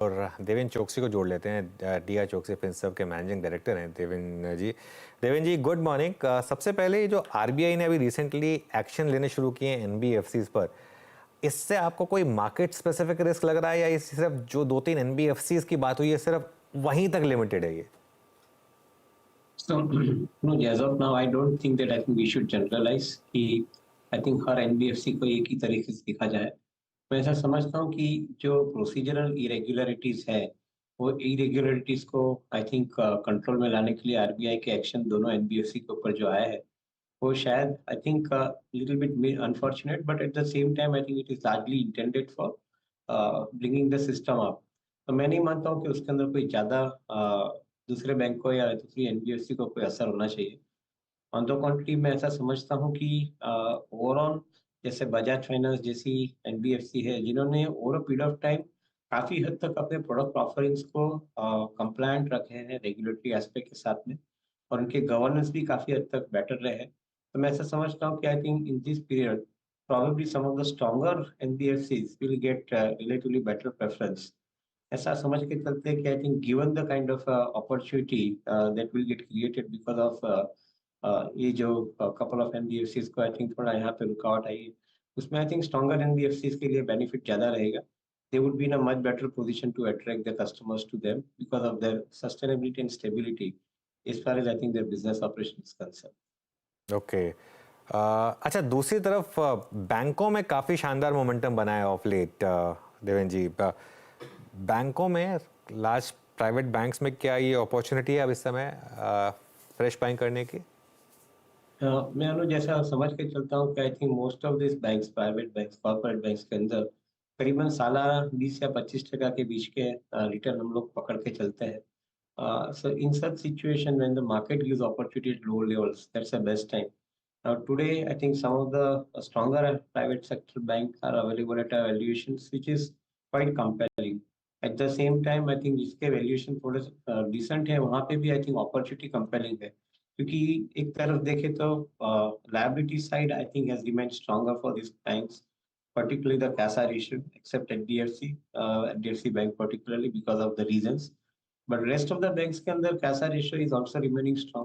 और देवेंद्र चौकसी को जोड़ लेते हैं। डीआर चौकसी फिनसर्व के मैनेजिंग डायरेक्टर हैं देवेंद्र जी। देवेंद्र जी, गुड मॉर्निंग। सबसे पहले जो आरबीआई ने अभी रिसेंटली एक्शन लेने शुरू किए हैं एनबीएफसीज पर, इससे आपको कोई मार्केट स्पेसिफिक रिस्क लग रहा है या ये सिर्फ जो 2-3 एनबीएफसीज की बात हुई है सिर्फ वहीं तक लिमिटेड है ये? So, no, as of now, I don't think that I think we should generalize कि I think हर एनबीएफसी को एक ही तरीके से देखा जाए। मैं ऐसा समझता हूँ कि जो प्रोसीजरल इरेगुलरिटीज है, वो इरेगुलरिटीज को आई थिंक कंट्रोल में लाने के लिए आरबीआई के एक्शन दोनों एनबीएफसी के ऊपर जो आया है, वो शायद I think little bit unfortunate, but at the same time I think it is largely intended for bringing the system up. तो मैं नहीं मानता हूँ कि उसके अंदर कोई ज्यादा दूसरे बैंक को या दूसरी एनबीएफसी को कोई असर होना चाहिए। ऑन द कॉन्ट्री मैं ऐसा समझता हूँ कि ओवरऑल जैसे बजाज फाइनेंस जैसी एनबीएफसी है, जिन्होंने over a period of time काफी हद तक अपने प्रोडक्ट ऑफरिंग्स को कंप्लायंट रखे हैं रेगुलेटरी एस्पेक्ट के साथ में, और उनके गवर्नेंस भी काफी हद तक बेटर रहे हैं। तो मैं ऐसा समझता हूँ कि I think in this period probably some of the stronger NBFCs will get relatively better preference। ऐसा समझ के चलते हैं कि I think given the kind of opportunity that will get created because of ये जो कपल ऑफ एनबीएफसीज को I think थोड़ा यहाँ पे रुकावट आई है, उसमें आई थिंक स्ट्रॉन्गर एनबीएफसीज के लिए बेनिफिट ज्यादा रहेगा। They would be in a much better position to attract the customers to them because of their sustainability and stability as far as I think their business operation is concerned। Okay. अच्छा, दूसरी तरफ बैंकों में काफी शानदार momentum बना है of late. Devendra जी, बैंकों में लार्ज प्राइवेट बैंक्स में क्या ये अपॉर्चुनिटी है अब इस समय फ्रेश बाइंग करने की? मैं अनुज जैसा समझ के चलता हूँ कि I think most of this banks, private banks, corporate banks के अंदर करीबन सालाना 20 या 25% के बीच के रिटर्न हम लोग पकड़ के चलते हैं। So in such situation, when the market gives opportunity at low levels, that's the best time. Now today, I think some of the stronger private sector banks are available at a valuations which is quite compelling. At the same time, I think जिसके valuation थोड़े decent है, वहाँ पे भी I think opportunity compelling है, क्योंकि एक तरफ देखें तो liability side I think has remained stronger for these banks, particularly the CASA ratio, except HDFC Bank particularly because of the reasons. But rest of the banks के अंदर CASA ratio is also remaining strong.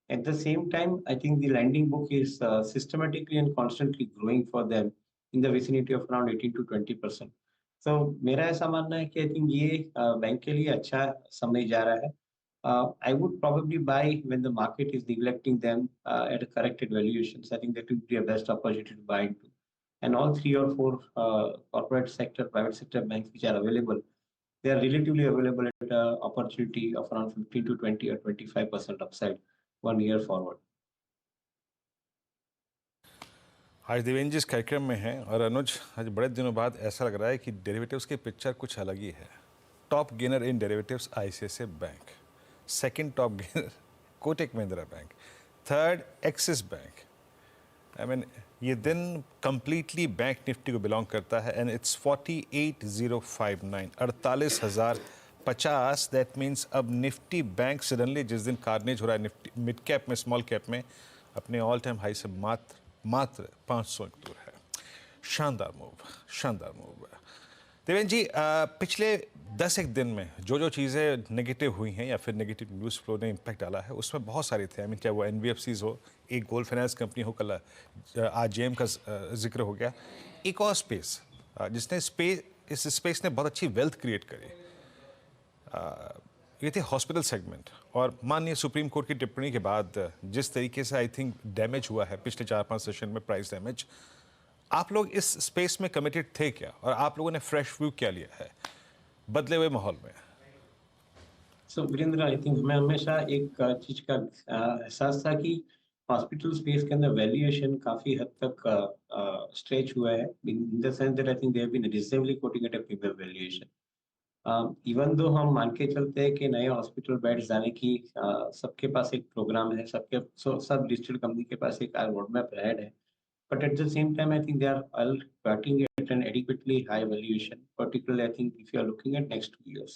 At the same time, I think the lending book is systematically and constantly growing for them in the vicinity of around 18 to 20%. So मेरा ऐसा मानना है कि I think ये bank के लिए अच्छा समय जा रहा है। I would probably buy when the market is neglecting them at a corrected valuations. I think that would be a best opportunity to buy into. And all three or four corporate sector, private sector banks which are available, they are relatively available at an opportunity of around 15 to 20 or 25% upside 1 year forward। आज देवेंद्र जी इस कार्यक्रम में हैं और अनुज, आज बड़े दिनों बाद ऐसा लग रहा है कि डेरिवेटिव्स की पिक्चर कुछ अलग ही है। Top gainer in derivatives ICICI bank, second top gainer Kotak Mahindra bank, third axis bank. I mean ये दिन कंप्लीटली बैंक निफ्टी को बिलोंग करता है एंड इट्स 48,059, 48,050। दैट मीन्स अब निफ्टी बैंक सडनली जिस दिन कार्नेज हो रहा है निफ्टी मिड कैप में, स्मॉल कैप में, अपने ऑल टाइम हाई से मात्र 500 दूर है। शानदार मूव, शानदार मूव। देवेंद्र जी, पिछले 10 एक दिन में जो चीज़ें नेगेटिव हुई हैं या फिर नेगेटिव न्यूज़ फ्लो ने इम्पैक्ट डाला है, उसमें बहुत सारे थे। आई मीन क्या वो एनबीएफसीज हो, एक गोल्ड फाइनेंस कंपनी हो, कल आज जेएम का जिक्र हो गया, एक और स्पेस जिसने इस स्पेस ने बहुत अच्छी वेल्थ क्रिएट करी, ये थे हॉस्पिटल सेगमेंट। और माननीय सुप्रीम कोर्ट की टिप्पणी के बाद जिस तरीके से आई थिंक डैमेज हुआ है पिछले 4-5 सेशन में, प्राइस डैमेज, आप लोग इस स्पेस में कमिटेड थे क्या, और आप लोगों ने फ्रेश व्यू क्या लिया है बदले हुए माहौल में? सो वीरेंद्र, आई थिंक हमें हमेशा एक चीज का एहसास था कि हॉस्पिटल स्पेस के अंदर वैल्यूएशन काफी हद तक स्ट्रेच हुआ है, in the sense that I think they have been reasonably quoting at a premium valuation. Even though हम मान के चलते हैं कि नए हॉस्पिटल बेड्स आने की सबके पास एक प्रोग्राम है, सब लिस्टेड कंपनी के पास एक रोड मैप रेड है, but at the same time I think they are all cutting at an adequately high valuation, particularly I think if you are looking at next 2 years।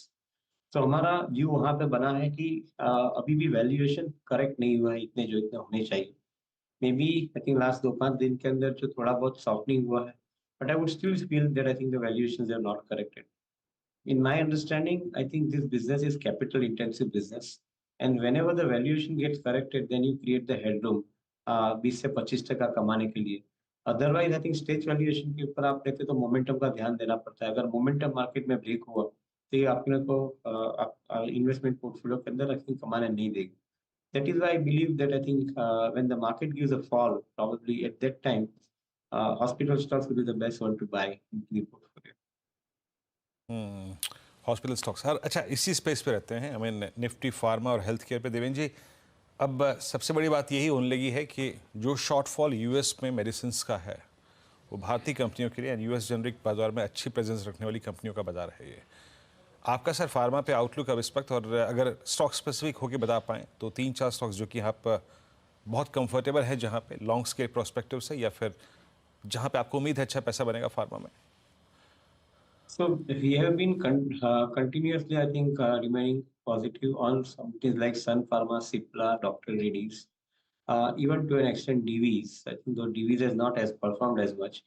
तो हमारा view वहां पे बना है कि अभी भी वैल्यूएशन करेक्ट नहीं हुआ है इतने होने चाहिए। Maybe I think last 2-5 दिन के अंदर जो थोड़ा बहुत सॉफ्टनिंग हुआ है, but I would still feel that I think the valuations are not corrected. in my understanding, I think this business is capital intensive business. And whenever the valuation gets corrected, then you create the headroom 20 से 25% कमाने के लिए. Otherwise I think stage valuation के ऊपर आप लेते तो momentum का ध्यान देना पड़ता है. अगर मोमेंटम मार्केट में ब्रेक हुआ तो ये आपने को इन्वेस्टमेंट पोर्टफोलियो के अंदर आई थिंक कमाने नहीं देगी. That is why I believe that I think when the market gives a fall, probably at that time, hospital stocks will be the best one to buy in the portfolio. Hospital stocks हर अच्छा इसी space पे रहते हैं. I mean Nifty pharma और health care पे देवेंद्र जी, अब सबसे बड़ी बात यही होने लगी है कि जो शॉर्टफॉल यूएस में मेडिसिन का है वो भारतीय कंपनियों के लिए एंड यूएस जेनरिक बाजार में अच्छी प्रेजेंस रखने वाली कंपनियों का बाजार है ये. आपका सर फार्मा पे आउटलुक अब इस वक्त, और अगर स्टॉक स्पेसिफिक होकर बता पाएँ तो 3-4 स्टॉक्स जो कि आप बहुत कंफर्टेबल है जहाँ पे लॉन्ग स्केल प्रोस्पेक्टिव से, या फिर जहाँ पे आपको उम्मीद है अच्छा पैसा बनेगा फार्मा में. So we have been continuously, I think, remaining positive on something like Sun Pharma, Cipla, Dr. Reddy's, even to an extent DVs. I think though DVs has not as performed as much,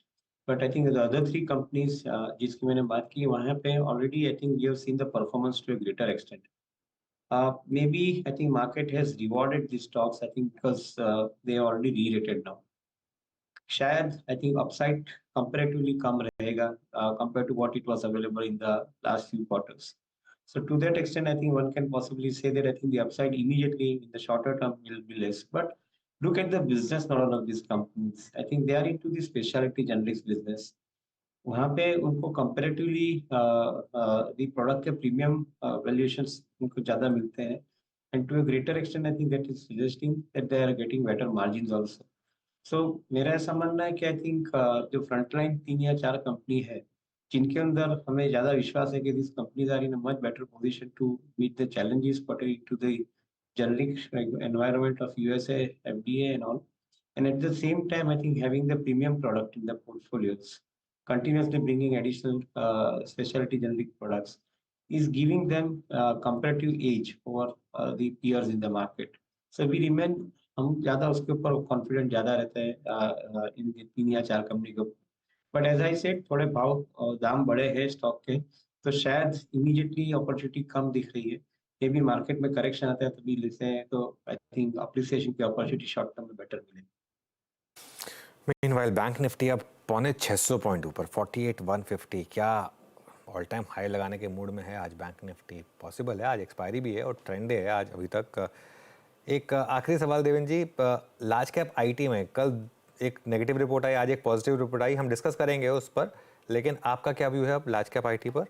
but I think the other three companies जिसकी मैंने बात की वहाँ पे already I think we have seen the performance to a greater extent. Maybe I think market has rewarded these stocks I think because they are already re-rated now. शायद I think upside comparatively कम रहेगा compared to what it was available in the last few quarters. So to that extent, I think one can possibly say that I think the upside immediately in the shorter term will be less. But look at the business model of these companies. I think they are into the specialty generics business. वहाँ पे उनको comparatively the product के premium valuations उनको ज़्यादा मिलते हैं. And to a greater extent, I think that is suggesting that they are getting better margins also. सो मेरा ऐसा मानना है कि आई थिंक जो फ्रंटलाइन 3 या 4 कंपनी है जिनके अंदर हमें ज़्यादा विश्वास है कि this companies are in a much better position to meet the challenges pertaining to the generic environment of USA, FDA and all. And at the same time, I think having the premium product in the portfolios, continuously bringing additional specialty generic products is giving them comparative edge over the peers in the market. So we remain हम ज़्यादा उसके ऊपर confident ज़्यादा रहते हैं इन 3 या 4 company के ऊपर. बट एज आई सेड थोड़े भाव दाम बड़े हैं स्टॉक के, तो शायद इमीडिएटली अपॉर्चुनिटी कम दिख रही है. ये भी मार्केट में करेक्शन आता है तभी लेते हैं, तो आई थिंक अप्रिसिएशन की अपॉर्चुनिटी शॉर्ट टर्म में बेटर मिलेगी. मीनवाइल बैंक निफ्टी अब 650 पॉइंट ऊपर 48,150. क्या ऑल टाइम हाई लगाने के मूड में है आज बैंक निफ्टी? पॉसिबल है, आज एक्सपायरी भी है और ट्रेंड है आज अभी तक. एक आखिरी सवाल देवेंद्र जी, लार्ज कैप आईटी में कल एक नेगेटिव रिपोर्ट आई, आज एक पॉजिटिव रिपोर्ट आई, हम डिस्कस करेंगे उस पर, लेकिन आपका क्या व्यू है अब लार्ज कैप आईटी पर?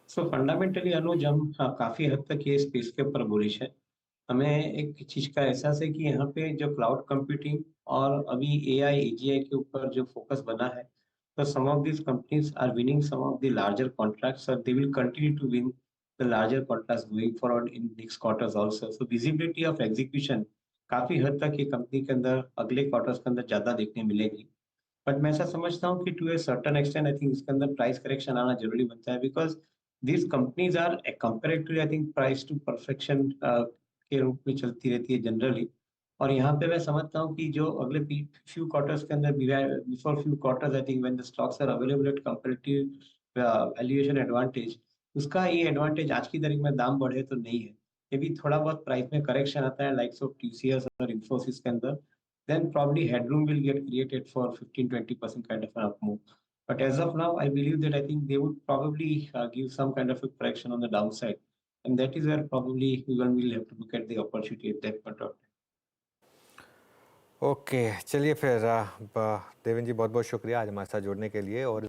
सो फंडामेंटली अनुज हम काफी हद तक ये स्पेस के ऊपर बुलिश है. हमें एक चीज का एहसास है कि यहाँ पे जो क्लाउड कंप्यूटिंग और अभी एआई एजीआई के ऊपर जो फोकस बना है, तो some of this companies are winning some of the larger contracts और they will continue to win the larger contracts going forward in next quarters also. So visibility of execution काफी हद तक ये कंपनी के अंदर अगले क्वार्टर्स के अंदर ज्यादा देखने मिलेगी. बट मैं ऐसा समझता हूँ कि to a certain extent I think इसके अंदर प्राइस करेक्शन आना जरूरी बनता है, because this companies are comparatively I think price to perfection के रूप में चलती रहती है जनरली. और यहाँ पे मैं समझता हूँ कि जो अगले फ्यू क्वार्टर्स के अंदर before few quarters I think when the stocks are available at comparative valuation advantage, उसका ये एडवांटेज आज की तारीख में दाम बढ़े तो नहीं है. ये भी थोड़ा बहुत प्राइस में करेक्शन आता है लाइक्स ऑफ टीसीएस और इंफोसिस के अंदर, then probably headroom will get created for 15-20% kind of an up move. But as of now, I believe that I think they would probably give some kind of a correction on the downside, and that is where probably we will have to look at the opportunity at that point of time. Okay, चलिए फिर देवेंद्र जी बहुत बहुत शुक्रिया आज हमारे साथ जुड़ने के लिए. और